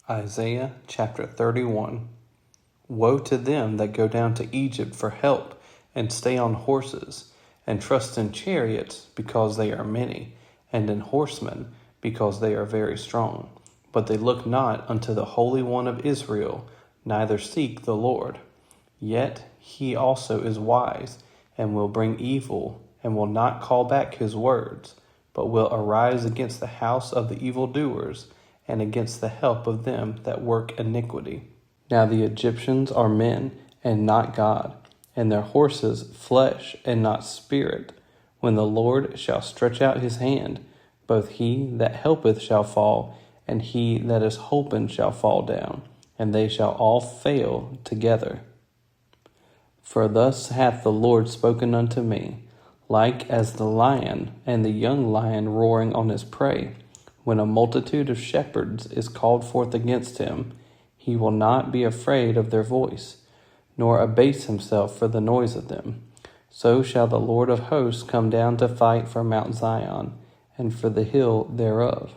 Isaiah chapter 31. Woe to them that go down to Egypt for help, and stay on horses, and trust in chariots, because they are many, and in horsemen, because they are very strong. But they look not unto the Holy One of Israel, neither seek the Lord. Yet he also is wise, and will bring evil, and will not call back his words, but will arise against the house of the evildoers, and against the help of them that work iniquity. Now the Egyptians are men, and not God, and their horses flesh, and not spirit. When the Lord shall stretch out his hand, both he that helpeth shall fall, and he that is holpen shall fall down, and they shall all fail together. For thus hath the Lord spoken unto me, like as the lion and the young lion roaring on his prey. When a multitude of shepherds is called forth against him, he will not be afraid of their voice, nor abase himself for the noise of them. So shall the Lord of hosts come down to fight for Mount Zion, and for the hill thereof.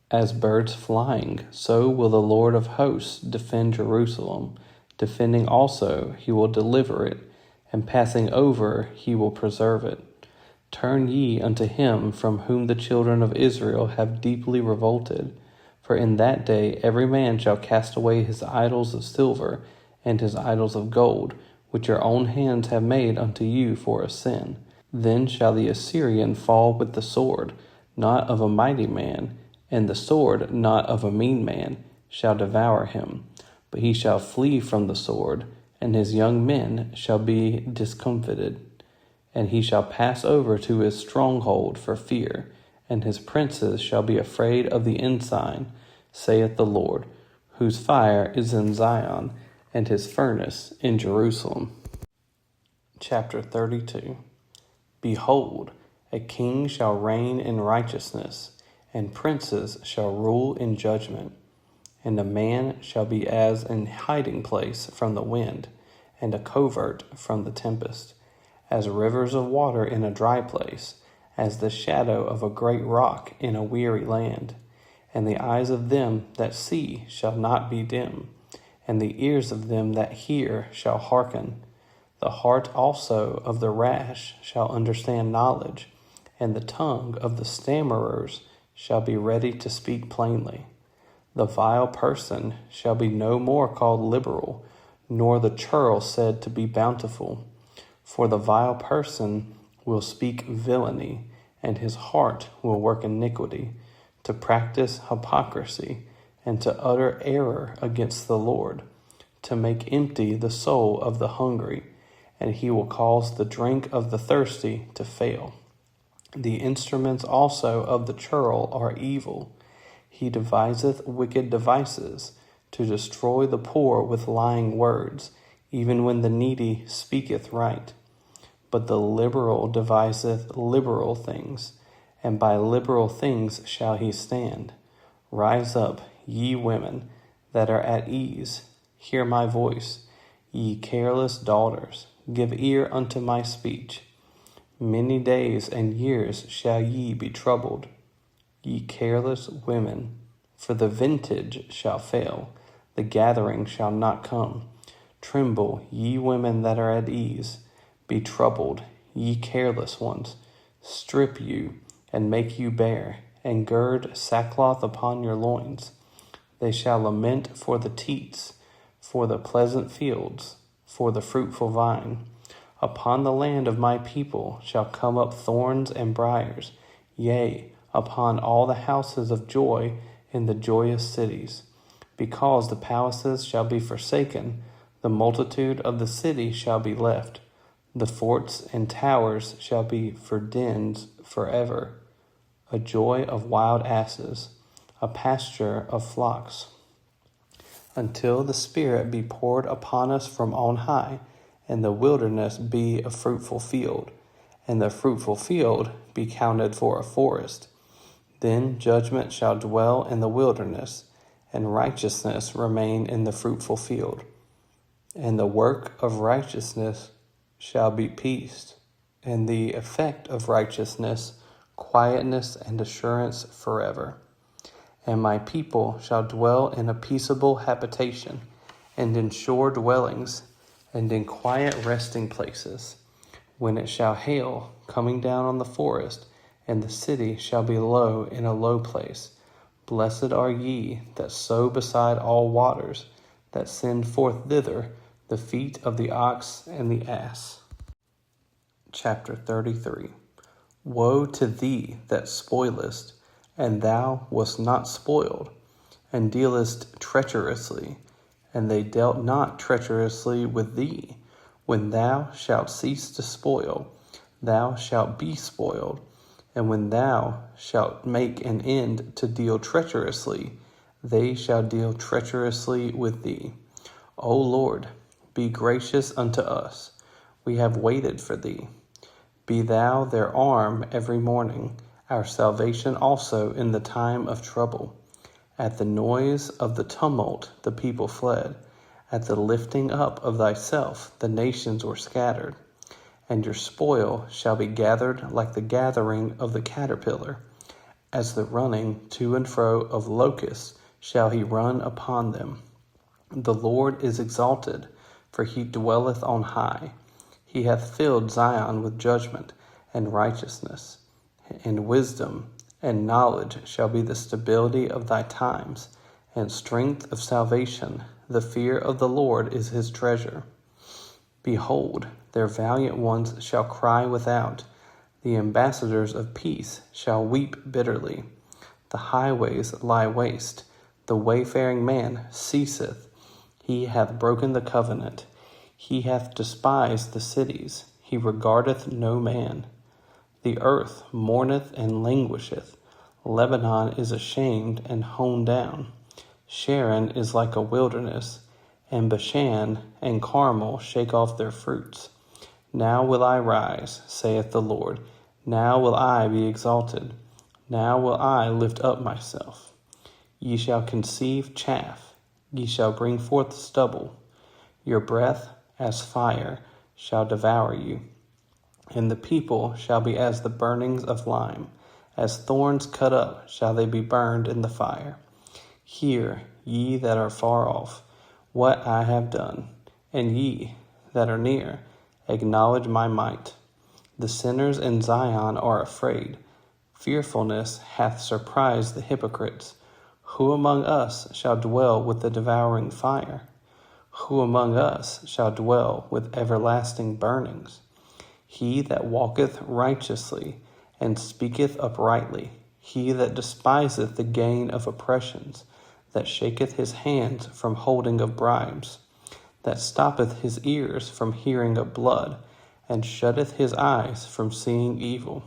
As birds flying, so will the Lord of hosts defend Jerusalem. Defending also, he will deliver it, and passing over, he will preserve it. Turn ye unto him from whom the children of Israel have deeply revolted. For in that day every man shall cast away his idols of silver, and his idols of gold, which your own hands have made unto you for a sin. Then shall the Assyrian fall with the sword, not of a mighty man, and the sword, not of a mean man, shall devour him. But he shall flee from the sword, and his young men shall be discomfited. And he shall pass over to his stronghold for fear, and his princes shall be afraid of the ensign, saith the Lord, whose fire is in Zion, and his furnace in Jerusalem. Chapter 32. Behold, a king shall reign in righteousness, and princes shall rule in judgment. And a man shall be as an hiding place from the wind, and a covert from the tempest, as rivers of water in a dry place, as the shadow of a great rock in a weary land. And the eyes of them that see shall not be dim, and the ears of them that hear shall hearken. The heart also of the rash shall understand knowledge, and the tongue of the stammerers shall be ready to speak plainly. The vile person shall be no more called liberal, nor the churl said to be bountiful. For the vile person will speak villainy, and his heart will work iniquity, to practice hypocrisy, and to utter error against the Lord, to make empty the soul of the hungry, and he will cause the drink of the thirsty to fail. The instruments also of the churl are evil. He deviseth wicked devices, to destroy the poor with lying words, even when the needy speaketh right. But the liberal deviseth liberal things, and by liberal things shall he stand. Rise up, ye women that are at ease, hear my voice. Ye careless daughters, give ear unto my speech. Many days and years shall ye be troubled, ye careless women, for the vintage shall fail, the gathering shall not come. Tremble, ye women that are at ease. Be troubled, ye careless ones. Strip you, and make you bare, and gird sackcloth upon your loins. They shall lament for the teats, for the pleasant fields, for the fruitful vine. Upon the land of my people shall come up thorns and briars, yea, upon all the houses of joy in the joyous cities. Because the palaces shall be forsaken, the multitude of the city shall be left. The forts and towers shall be for dens forever, a joy of wild asses, a pasture of flocks. Until the Spirit be poured upon us from on high, and the wilderness be a fruitful field, and the fruitful field be counted for a forest. Then judgment shall dwell in the wilderness, and righteousness remain in the fruitful field. And the work of righteousness shall be peace, and the effect of righteousness quietness and assurance forever. and my people shall dwell in a peaceable habitation, and in sure dwellings, and in quiet resting places. When it shall hail, coming down on the forest, and the city shall be low in a low place. Blessed are ye that sow beside all waters, that send forth thither the feet of the ox and the ass. Chapter 33. Woe to thee that spoilest, and thou wast not spoiled, and dealest treacherously, and they dealt not treacherously with thee. When thou shalt cease to spoil, thou shalt be spoiled. And when thou shalt make an end to deal treacherously, they shall deal treacherously with thee. O Lord, be gracious unto us. We have waited for thee. Be thou their arm every morning, our salvation also in the time of trouble. At the noise of the tumult the people fled. At the lifting up of thyself the nations were scattered. And your spoil shall be gathered like the gathering of the caterpillar. As the running to and fro of locusts shall he run upon them. The Lord is exalted, for he dwelleth on high. He hath filled Zion with judgment and righteousness, and wisdom and knowledge shall be the stability of thy times, and strength of salvation. The fear of the Lord is his treasure. Behold, their valiant ones shall cry without. The ambassadors of peace shall weep bitterly. The highways lie waste. The wayfaring man ceaseth. He hath broken the covenant. He hath despised the cities. He regardeth no man. The earth mourneth and languisheth. Lebanon is ashamed and hewn down. Sharon is like a wilderness, and Bashan and Carmel shake off their fruits. Now will I rise, saith the Lord. Now will I be exalted. Now will I lift up myself. Ye shall conceive chaff. Ye shall bring forth stubble. Your breath as fire shall devour you. And the people shall be as the burnings of lime. As thorns cut up shall they be burned in the fire. Hear, ye that are far off, what I have done, and ye that are near, acknowledge my might. The sinners in Zion are afraid. Fearfulness hath surprised the hypocrites. Who among us shall dwell with the devouring fire? Who among us shall dwell with everlasting burnings? He that walketh righteously, and speaketh uprightly, he that despiseth the gain of oppressions, that shaketh his hands from holding of bribes, that stoppeth his ears from hearing of blood, and shutteth his eyes from seeing evil.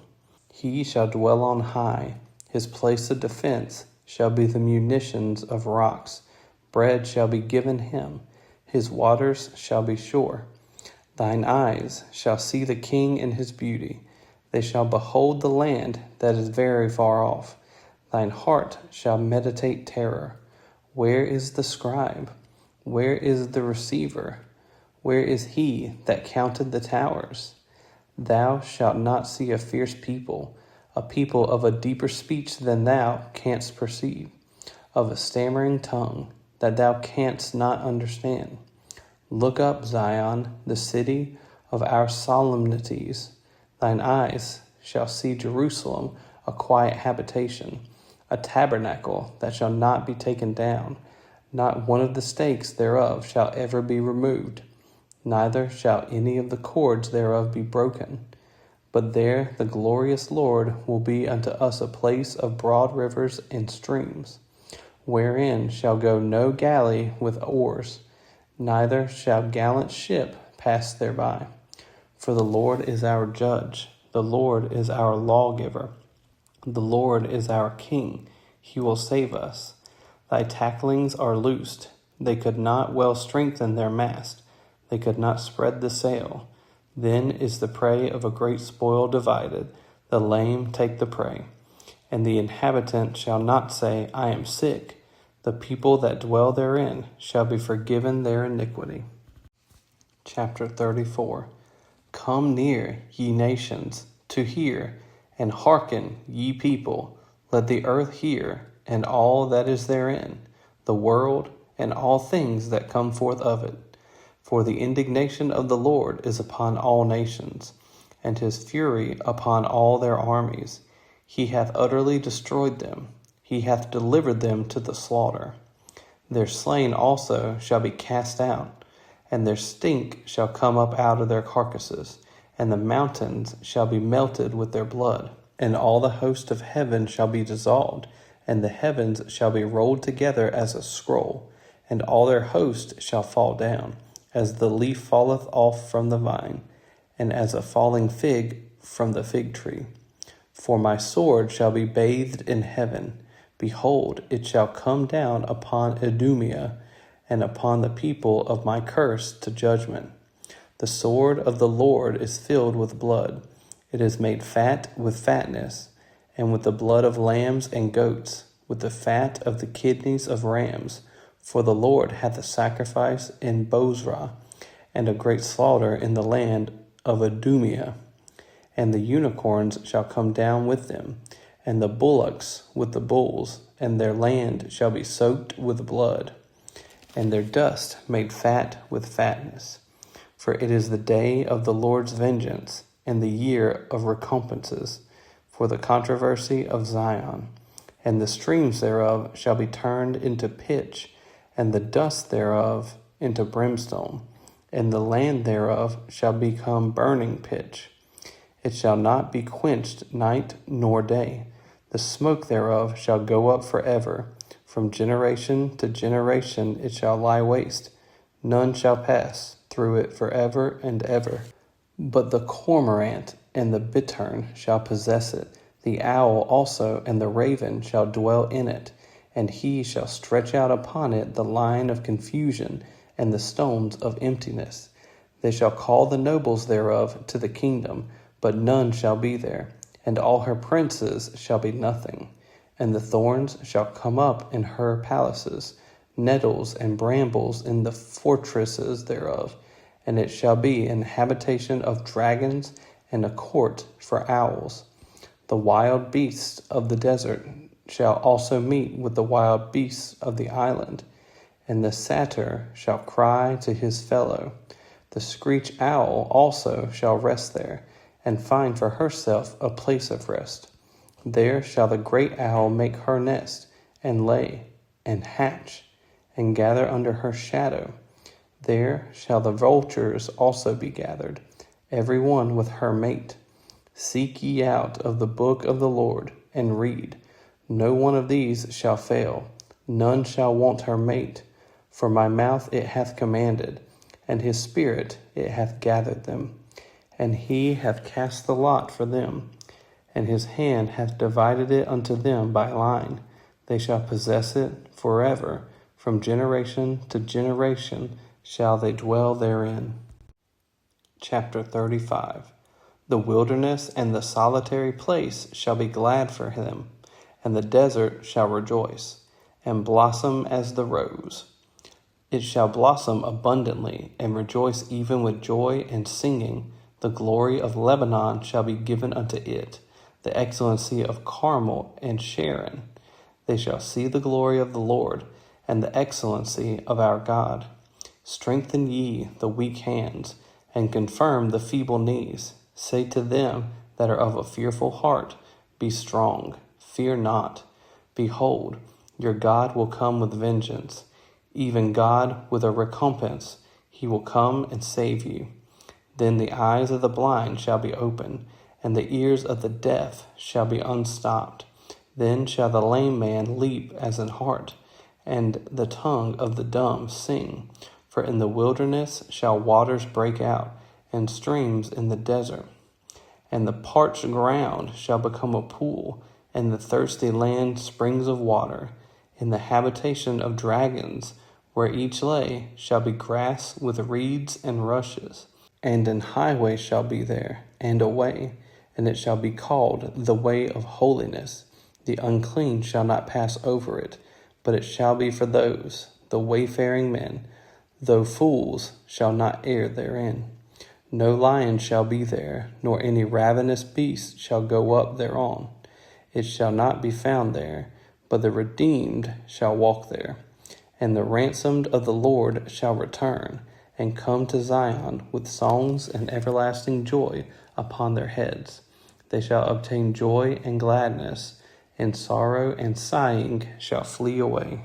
He shall dwell on high. His place of defense shall be the munitions of rocks. Bread shall be given him. His waters shall be sure. Thine eyes shall see the king in his beauty. They shall behold the land that is very far off. Thine heart shall meditate terror. Where is the scribe? Where is the receiver? Where is he that counted the towers? Thou shalt not see a fierce people, a people of a deeper speech than thou canst perceive, of a stammering tongue that thou canst not understand. Look up, Zion, the city of our solemnities. Thine eyes shall see Jerusalem, a quiet habitation, a tabernacle that shall not be taken down. Not one of the stakes thereof shall ever be removed, neither shall any of the cords thereof be broken. But there the glorious Lord will be unto us a place of broad rivers and streams, wherein shall go no galley with oars, neither shall gallant ship pass thereby. For the Lord is our judge, the Lord is our lawgiver, the Lord is our king, he will save us. Thy tacklings are loosed, they could not well strengthen their mast, they could not spread the sail. Then is the prey of a great spoil divided, the lame take the prey. And the inhabitant shall not say, I am sick. The people that dwell therein shall be forgiven their iniquity. Chapter 34. Come near, ye nations, to hear, and hearken, ye people. Let the earth hear, and all that is therein, the world, and all things that come forth of it. For the indignation of the Lord is upon all nations, and his fury upon all their armies. He hath utterly destroyed them. He hath delivered them to the slaughter. Their slain also shall be cast out, and their stink shall come up out of their carcasses, and the mountains shall be melted with their blood. And all the host of heaven shall be dissolved, and the heavens shall be rolled together as a scroll, and all their host shall fall down, as the leaf falleth off from the vine, and as a falling fig from the fig tree. For my sword shall be bathed in heaven. Behold, it shall come down upon Idumea, and upon the people of my curse to judgment. The sword of the Lord is filled with blood. It is made fat with fatness, and with the blood of lambs and goats, with the fat of the kidneys of rams. For the Lord hath a sacrifice in Bozrah, and a great slaughter in the land of Idumea. And the unicorns shall come down with them, and the bullocks with the bulls, and their land shall be soaked with blood, and their dust made fat with fatness. For it is the day of the Lord's vengeance, and the year of recompenses, for the controversy of Zion. And the streams thereof shall be turned into pitch, and the dust thereof into brimstone, and the land thereof shall become burning pitch. It shall not be quenched night nor day. The smoke thereof shall go up forever. From generation to generation it shall lie waste. None shall pass through it forever and ever. But the cormorant and the bittern shall possess it. The owl also and the raven shall dwell in it. And he shall stretch out upon it the line of confusion and the stones of emptiness. They shall call the nobles thereof to the kingdom, but none shall be there. And all her princes shall be nothing. And the thorns shall come up in her palaces, nettles and brambles in the fortresses thereof. And it shall be an habitation of dragons and a court for owls. The wild beasts of the desert shall also meet with the wild beasts of the island. And the satyr shall cry to his fellow. The screech owl also shall rest there, and find for herself a place of rest. There shall the great owl make her nest, and lay, and hatch, and gather under her shadow. There shall the vultures also be gathered, every one with her mate. Seek ye out of the book of the Lord, and read. No one of these shall fail, none shall want her mate. For my mouth it hath commanded, and his spirit it hath gathered them. And he hath cast the lot for them, and his hand hath divided it unto them by line. They shall possess it forever. From generation to generation shall they dwell therein. Chapter 35. The wilderness and the solitary place shall be glad for him, and the desert shall rejoice, and blossom as the rose. It shall blossom abundantly, and rejoice even with joy and singing. The glory of Lebanon shall be given unto it, the excellency of Carmel and Sharon. They shall see the glory of the Lord, and the excellency of our God. Strengthen ye the weak hands, and confirm the feeble knees. Say to them that are of a fearful heart, Be strong, fear not. Behold, your God will come with vengeance, even God with a recompense. He will come and save you. Then the eyes of the blind shall be opened, and the ears of the deaf shall be unstopped. Then shall the lame man leap as an hart, and the tongue of the dumb sing. For in the wilderness shall waters break out, and streams in the desert. And the parched ground shall become a pool, and the thirsty land springs of water. In the habitation of dragons, where each lay, shall be grass with reeds and rushes. And an highway shall be there, and a way, and it shall be called the way of holiness. The unclean shall not pass over it, but it shall be for those, the wayfaring men, though fools shall not err therein. No lion shall be there, nor any ravenous beast shall go up thereon. It shall not be found there, but the redeemed shall walk there. And the ransomed of the Lord shall return, and come to Zion with songs and everlasting joy upon their heads. They shall obtain joy and gladness, and sorrow and sighing shall flee away.